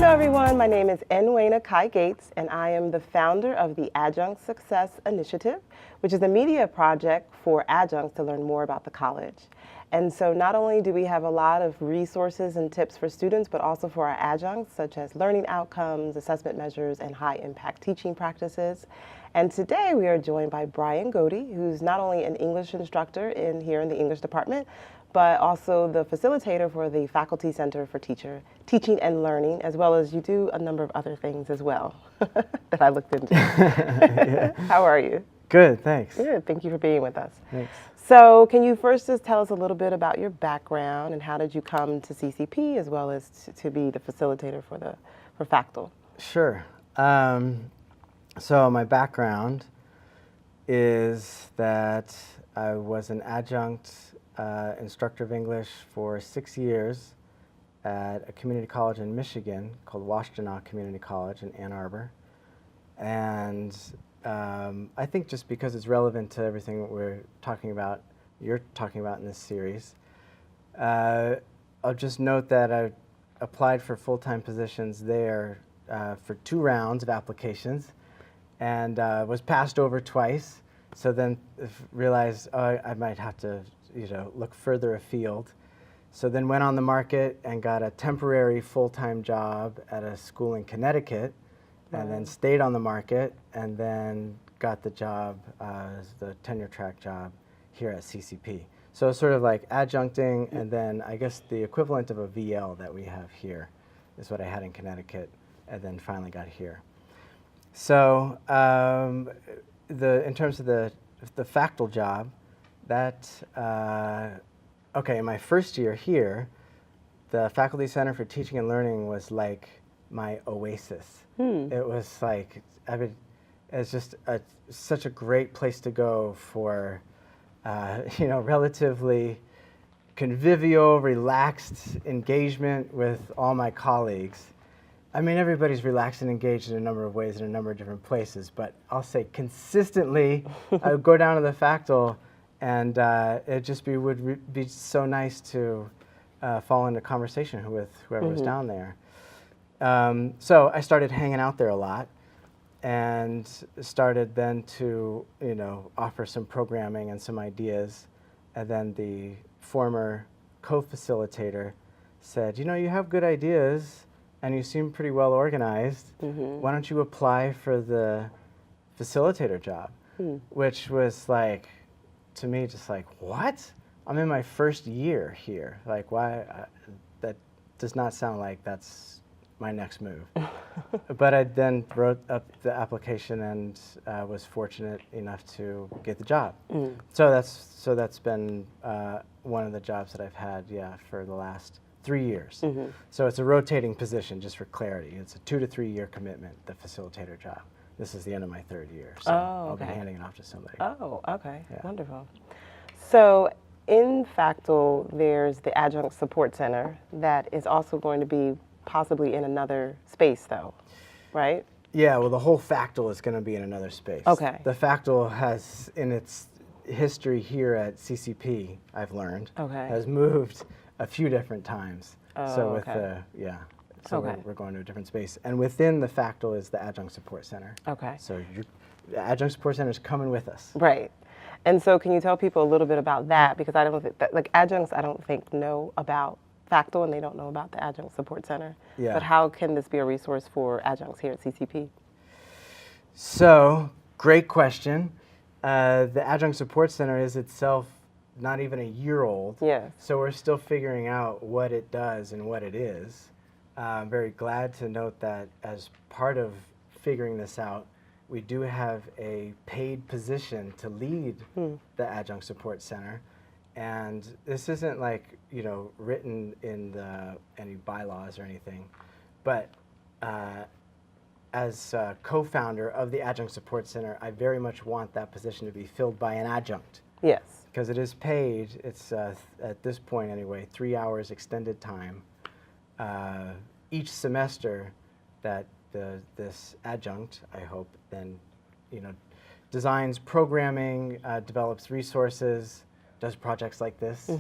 Hello everyone, my name is Nwenna Kai Gates and I am the founder of the Adjunct Success Initiative, which is a media project for adjuncts to learn more about the college. And so not only do we have a lot of resources and tips for students, but also for our adjuncts, such as learning outcomes, assessment measures, and high impact teaching practices. And today we are joined by Brian Goedde, who's not only an English instructor here in the English department, but also the facilitator for the Faculty Center for Teaching and Learning, as well as you do a number of other things as well that I looked into. Yeah. How are you? Good, thanks. Good, thank you for being with us. Thanks. So can you first just tell us a little bit about your background and how did you come to CCP as well as to be the facilitator for Factal? Sure. So my background is that I was an adjunct instructor of English for 6 years at a community college in Michigan called Washtenaw Community College in Ann Arbor. And I think just because it's relevant to everything that you're talking about in this series, I'll just note that I applied for full-time positions there for 2 rounds of applications and was passed over twice. So then realized I might have to look further afield. So then went on the market and got a temporary full-time job at a school in Connecticut, and then stayed on the market, and then got the job, the tenure track job here at CCP. So it's sort of like adjuncting, and then I guess the equivalent of a VL that we have here is what I had in Connecticut, and then finally got here. So in terms of the Factal job, okay, in my first year here, the Faculty Center for Teaching and Learning was like my oasis. It was like, it's just such a great place to go for, relatively convivial, relaxed engagement with all my colleagues. I mean, everybody's relaxed and engaged in a number of ways in a number of different places, but I'll say consistently, I would go down to the Factal, and it would be so nice to fall into conversation with whoever was down there. So I started hanging out there a lot, and started then to offer some programming and some ideas. And then the former co-facilitator said, you have good ideas, and you seem pretty well organized. Why don't you apply for the facilitator job? Which was like, to me, just like, what? I'm in my first year here. Like, why? That does not sound like that's my next move. But I then wrote up the application and was fortunate enough to get the job. So that's been one of the jobs that I've had, for the last 3 years. So it's a rotating position, just for clarity. It's a 2 to 3 year commitment, the facilitator job. This is the end of my 3rd year, so I'll be handing it off to somebody. Oh, okay, wonderful. So in Factal, there's the Adjunct Support Center that is also going to be possibly in another space though, right? Yeah, well, the whole Factal is going to be in another space. Okay. The Factal has, in its history here at CCP, I've learned, has moved a few different times. So we're going to a different space. And within the Factal is the Adjunct Support Center. Okay. So the Adjunct Support Center is coming with us. Right. And so can you tell people a little bit about that? Because I don't think that, like, adjuncts, I don't think know about Factal, and they don't know about the Adjunct Support Center. Yeah. But how can this be a resource for adjuncts here at CCP? So, great question. The Adjunct Support Center is itself not even a year old. Yeah. So we're still figuring out what it does and what it is. I'm very glad to note that as part of figuring this out, we do have a paid position to lead the Adjunct Support Center. And this isn't like, written in any bylaws or anything, but as co-founder of the Adjunct Support Center, I very much want that position to be filled by an adjunct. Yes. Because it is paid. It's, at this point anyway, 3 hours extended time each semester that this adjunct, I hope, then, designs programming, develops resources, does projects like this.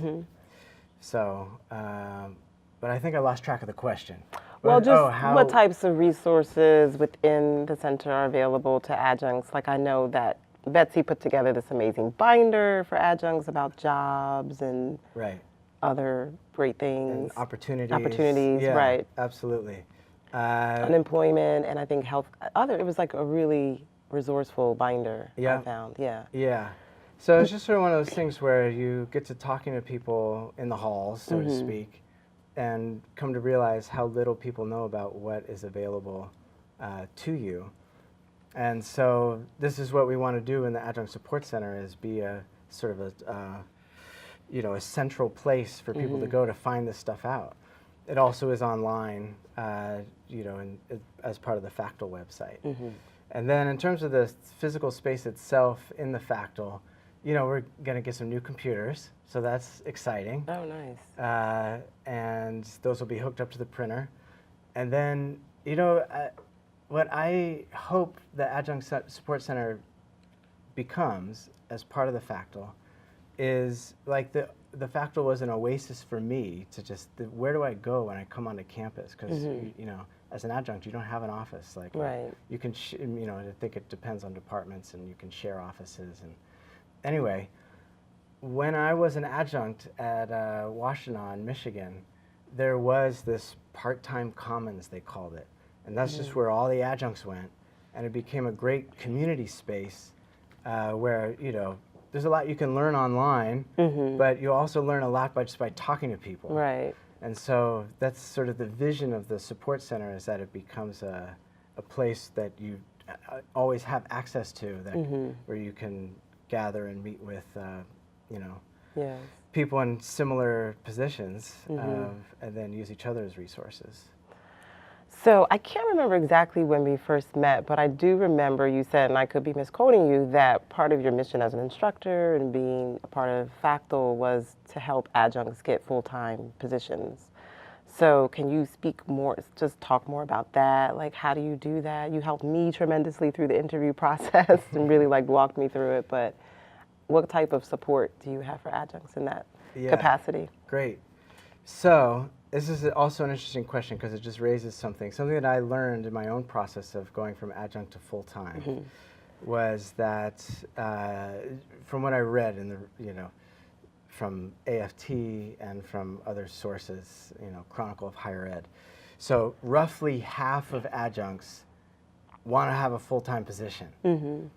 So, but I think I lost track of the question. Well, just how? what types of resources within the center are available to adjuncts? Like I know that Betsy put together this amazing binder for adjuncts about jobs and Right. other great things. And opportunities. Opportunities, Yeah, right. absolutely. Unemployment, and I think health, it was like a really resourceful binder I found, yeah. Yeah. So it's just sort of one of those things where you get to talking to people in the halls, so to speak, and come to realize how little people know about what is available to you. And so this is what we want to do in the Adjunct Support Center, is be a sort of a central place for people to go to find this stuff out. It also is online, as part of the Factal website. And then in terms of the physical space itself in the Factal, we're going to get some new computers, so that's exciting. Oh, nice. And those will be hooked up to the printer. And then, what I hope the Adjunct Support Center becomes as part of the Factal is like the Factal was an oasis for me to just, where do I go when I come onto campus? Because, as an adjunct, you don't have an office. Like, right. You can, I think it depends on departments, and you can share offices. And anyway, when I was an adjunct at Washtenaw, Michigan, there was this part-time commons, they called it. And that's just where all the adjuncts went. And it became a great community space where, there's a lot you can learn online, but you also learn a lot just by talking to people. Right. And so that's sort of the vision of the support center, is that it becomes a place that you always have access to, that where you can gather and meet with, people in similar positions, and then use each other's resources. So I can't remember exactly when we first met, but I do remember you said, and I could be misquoting you, that part of your mission as an instructor and being a part of Factal was to help adjuncts get full-time positions. So can you speak more, just talk more about that? Like, how do you do that? You helped me tremendously through the interview process and really walked me through it, but what type of support do you have for adjuncts in that capacity? Great. So this is also an interesting question, because it just raises something that I learned in my own process of going from adjunct to full-time, was that from what I read in the, from AFT and from other sources, Chronicle of Higher Ed. So roughly half of adjuncts want to have a full-time position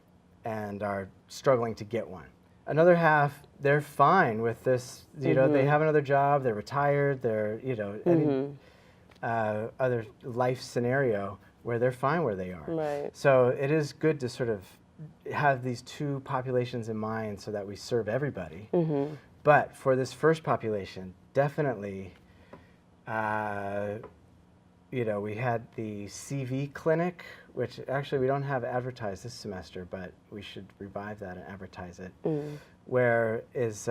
and are struggling to get one. Another half, they're fine with this, they have another job, they're retired, they're, any other life scenario where they're fine where they are. Right. So it is good to sort of have these two populations in mind so that we serve everybody. But for this first population, definitely, we had the CV clinic, which actually we don't have advertised this semester, but we should revive that and advertise it, where is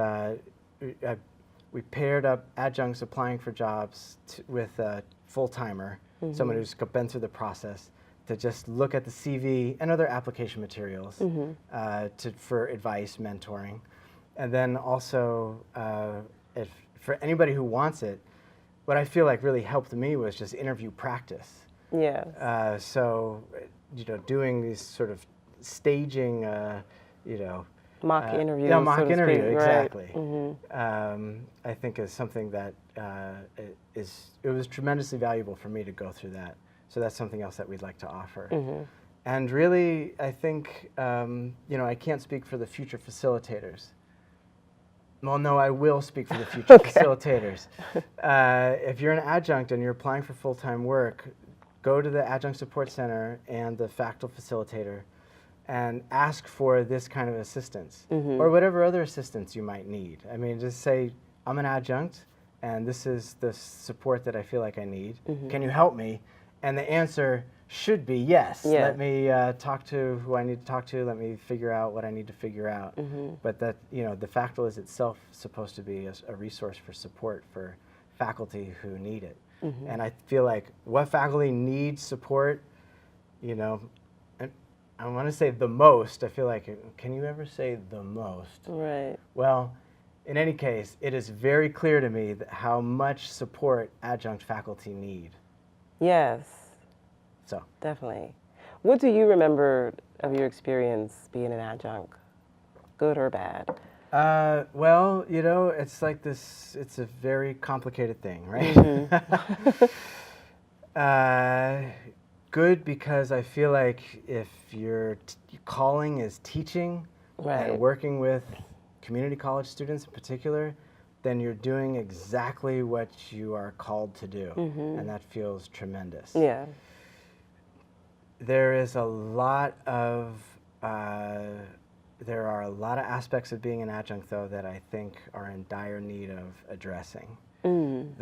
we paired up adjuncts applying for jobs with a full-timer, someone who's been through the process, to just look at the CV and other application materials for advice, mentoring. And then also, if for anybody who wants it, what I feel like really helped me was just interview practice. Yeah. So, doing these sort of staging, mock interviews. Yeah, mock so to interview, speak, exactly. Right. I think is something that it was tremendously valuable for me to go through that. So that's something else that we'd like to offer. And really, I think, I can't speak for the future facilitators. Well, no, I will speak for the future facilitators. If you're an adjunct and you're applying for full-time work, go to the Adjunct Support Center and the Factal Facilitator and ask for this kind of assistance, or whatever other assistance you might need. I mean, just say, I'm an adjunct, and this is the support that I feel like I need. Can you help me? And the answer should be yes. Let me talk to who I need to talk to. Let me figure out what I need to figure out. But that, the Factal is itself supposed to be a resource for support for faculty who need it. And I feel like what faculty needs support, and I want to say the most. I feel like, can you ever say the most? Right. Well, in any case, it is very clear to me that how much support adjunct faculty need. Yes, So, definitely. What do you remember of your experience being an adjunct, good or bad? well, it's like this, it's a very complicated thing, right? Good because I feel like if your calling is teaching Right. and working with community college students in particular, then you're doing exactly what you are called to do, and that feels tremendous. Yeah. There is a lot of there are a lot of aspects of being an adjunct, though, that I think are in dire need of addressing. And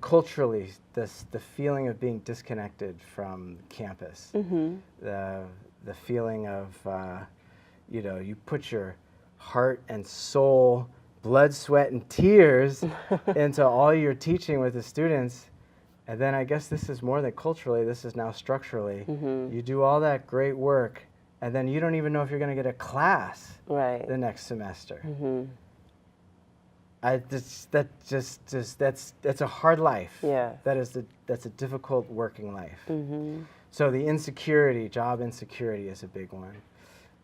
culturally, the feeling of being disconnected from campus, the feeling of you put your heart and soul, blood, sweat, and tears into all your teaching with the students. And then I guess this is more than culturally, this is now structurally. You do all that great work, and then you don't even know if you're going to get a class the next semester. That's a hard life. Yeah. That's a difficult working life. So the insecurity, job insecurity, is a big one.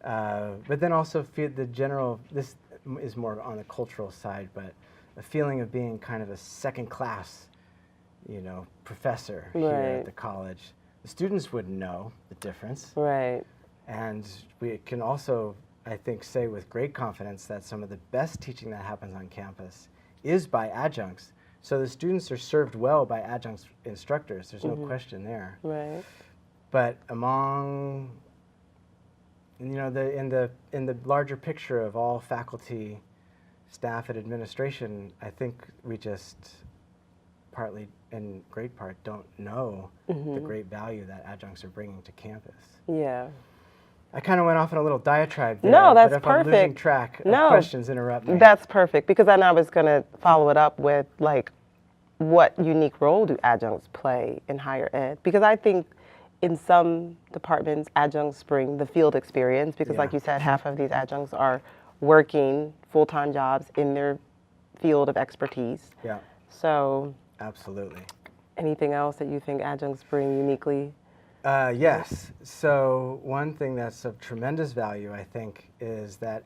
But then also the general. This is more on the cultural side, but a feeling of being kind of a second class, professor here at the college. The students wouldn't know the difference. Right. And we can also, I think, say with great confidence that some of the best teaching that happens on campus is by adjuncts. So the students are served well by adjunct instructors. There's no question there. Right. But among, in the larger picture of all faculty, staff, and administration, I think we just partly, in great part, don't know the great value that adjuncts are bringing to campus. Yeah. I kind of went off on a little diatribe there. No, that's but if perfect. I'm losing track of questions, interrupt me. That's perfect, because then I was going to follow it up with, like, what unique role do adjuncts play in higher ed? Because I think in some departments, adjuncts bring the field experience, because like you said, half of these adjuncts are working full-time jobs in their field of expertise. Yeah. So. Absolutely. Anything else that you think adjuncts bring uniquely? Yes. So one thing that's of tremendous value, I think, is that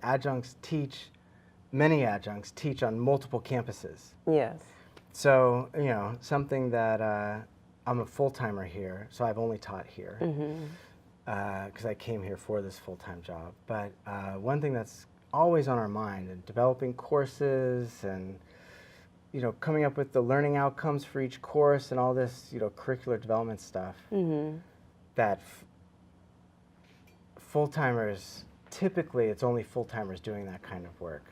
many adjuncts teach on multiple campuses. Yes. So, something that I'm a full-timer here, so I've only taught here because I came here for this full-time job. But one thing that's always on our mind in developing courses and coming up with the learning outcomes for each course and all this, curricular development stuff, that full-timers, typically it's only full-timers doing that kind of work.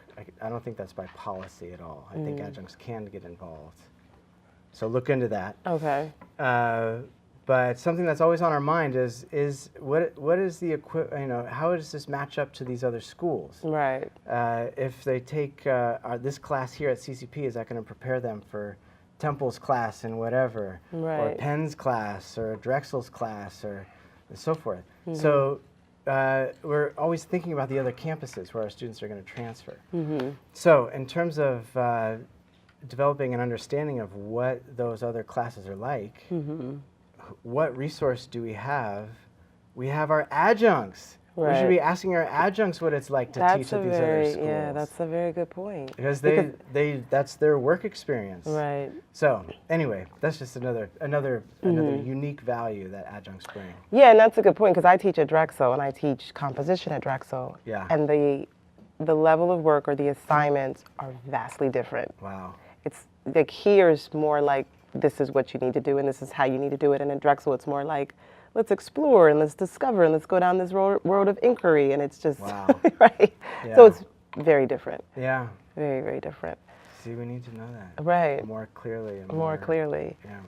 I don't think that's by policy at all. I think adjuncts can get involved. So look into that. Okay. But something that's always on our mind is what is the how does this match up to these other schools? Right. If they take this class here at CCP, is that going to prepare them for Temple's class and whatever, or Penn's class, or Drexel's class, or so forth? So we're always thinking about the other campuses where our students are going to transfer. So in terms of developing an understanding of what those other classes are like, what resource do we have? We have our adjuncts. We should be asking our adjuncts what it's like to teach at these other schools. Yeah, that's a very good point. Because that's their work experience. Right. So anyway, that's just another unique value that adjuncts bring. Yeah, and that's a good point, because I teach at Drexel and I teach composition at Drexel. Yeah. And the level of work or the assignments are vastly different. Wow. It's like here's more like this is what you need to do and this is how you need to do it, and at Drexel it's more like let's explore and let's discover and let's go down this road of inquiry, and it's just right. Yeah. So it's very different. Yeah. Very, very different. See, we need to know that. Right. More clearly. And more clearly. Yeah.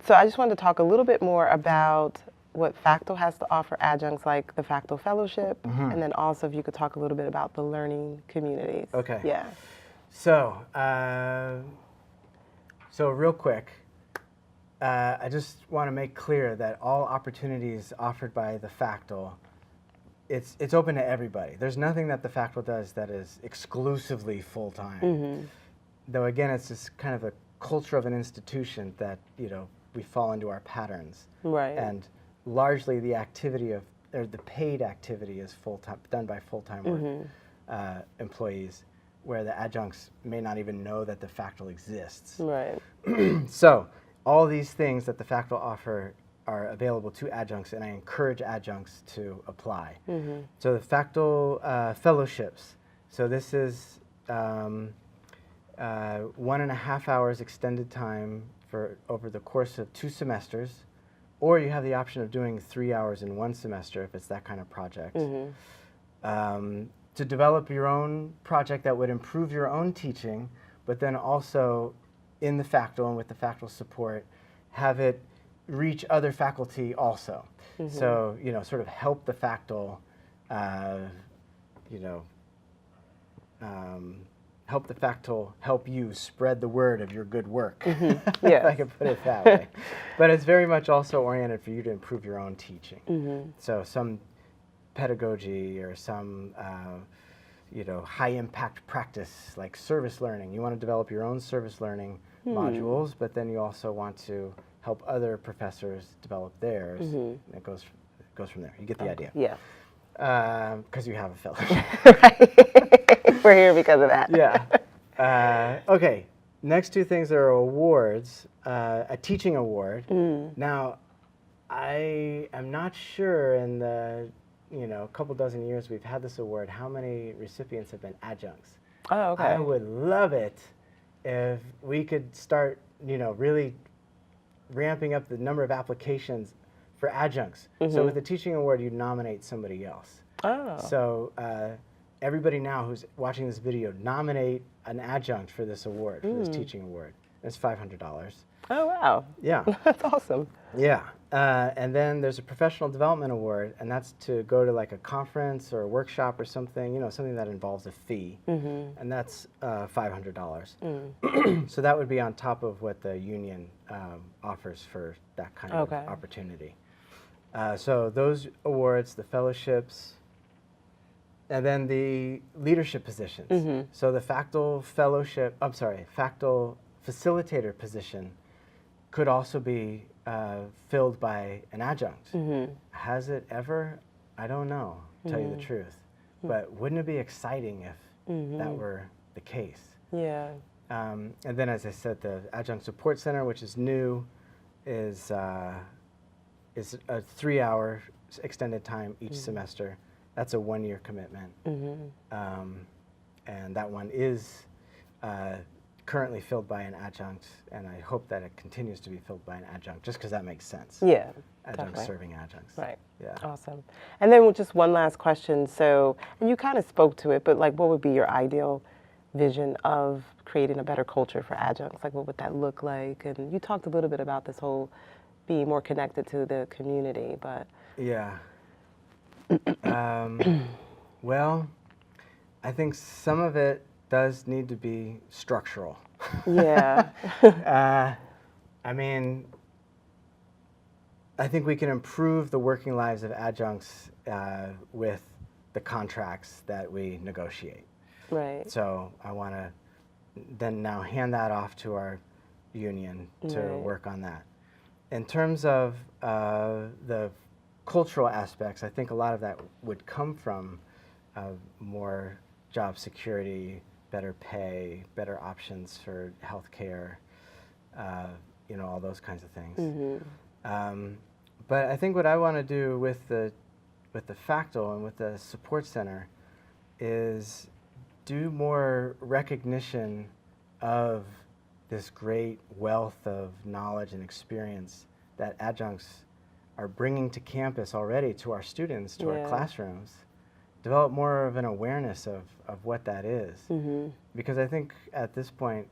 So I just wanted to talk a little bit more about what Facto has to offer adjuncts, like the Facto Fellowship, and then also if you could talk a little bit about the learning communities. Okay. Yeah. So, real quick, I just want to make clear that all opportunities offered by the Facto, it's open to everybody. There's nothing that the Facto does that is exclusively full-time. Though again, it's just kind of a culture of an institution that, we fall into our patterns. Right. And largely the activity or the paid activity is full-time, done by full-time work employees, where the adjuncts may not even know that the factol exists. Right. So all these things that the factol offer are available to adjuncts, and I encourage adjuncts to apply. So the factol fellowships. So this is 1.5 hours extended time for over the course of 2 semesters, or you have the option of doing 3 hours in 1 semester if it's that kind of project. To develop your own project that would improve your own teaching, but then also in the factol and with the factol support, have it reach other faculty also. So, sort of help the factol, help the factol help you spread the word of your good work, if I can put it that way. But it's very much also oriented for you to improve your own teaching. So some pedagogy or some high impact practice like service learning. You want to develop your own service learning modules, but then you also want to help other professors develop theirs. And it goes from there. You get the idea. Yeah. Because you have a fellowship. Right. We're here because of that. Yeah. Okay. Next 2 things are awards. A teaching award. Now, I am not sure in the couple dozen years we've had this award, how many recipients have been adjuncts. Oh, okay. I would love it if we could start, really ramping up the number of applications for adjuncts. So with the teaching award, you nominate somebody else. Oh. So everybody now who's watching this video, nominate an adjunct for this award, for this teaching award. It's $500. Oh, wow. Yeah. That's awesome. Yeah. And then there's a professional development award, and that's to go to like a conference or a workshop or something, something that involves a fee. And that's $500. So that would be on top of what the union offers for that kind of opportunity. So those awards, the fellowships, and then the leadership positions. So the factol facilitator position could also be filled by an adjunct. Has it ever? I don't know, to tell you the truth. But wouldn't it be exciting if that were the case? Yeah. And then, as I said, the Adjunct Support Center, which is new, is a 3-hour extended time each semester. That's a 1-year commitment. And that one is currently filled by an adjunct, and I hope that it continues to be filled by an adjunct, just because that makes sense. Yeah. Adjuncts definitely. serving adjuncts. Right. Yeah. Awesome. And then just one last question. So, and you kind of spoke to it, but like, what would be your ideal vision of creating a better culture for adjuncts? Like, what would that look like? And you talked a little bit about this whole being more connected to the community, but. Yeah. Well, I think some of it does need to be structural. Yeah. I mean, I think we can improve the working lives of adjuncts with the contracts that we negotiate. Right. So I want to then now hand that off to our union to work on that. In terms of the cultural aspects, I think a lot of that would come from more job security, better pay, better options for health care, all those kinds of things. But I think what I want to do with the factol and with the support center is do more recognition of this great wealth of knowledge and experience that adjuncts are bringing to campus already, to our students, to our classrooms. Develop more of an awareness of what that is. Because I think at this point,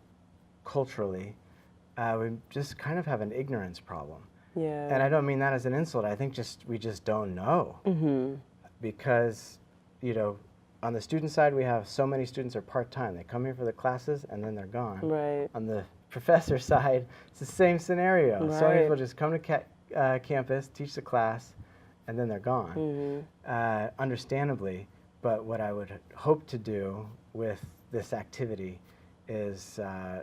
culturally, we just kind of have an ignorance problem. Yeah. And I don't mean that as an insult. I think we just don't know. Because, on the student side, we have so many students are part-time. They come here for the classes, and then they're gone. Right. On the professor side, it's the same scenario. Right. So many people just come to campus, teach the class, and then they're gone. Understandably, but what I would hope to do with this activity is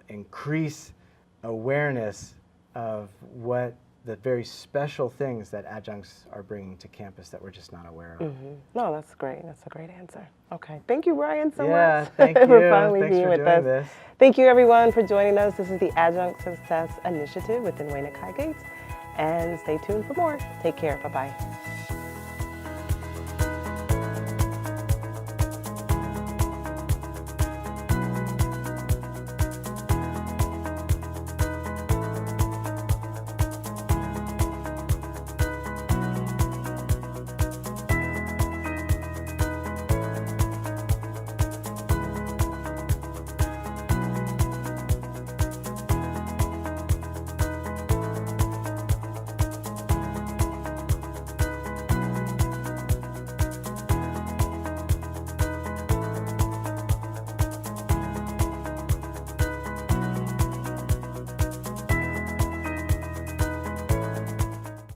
increase awareness of what the very special things that adjuncts are bringing to campus that we're just not aware of. No, that's great. That's a great answer. Okay. Thank you, Brian, so Yeah, much thank you. for finally Thanks being for with doing us. this. Thank you, everyone, for joining us. This is the Adjunct Success Initiative with Nwenna Kai Gates. And stay tuned for more. Take care. Bye-bye.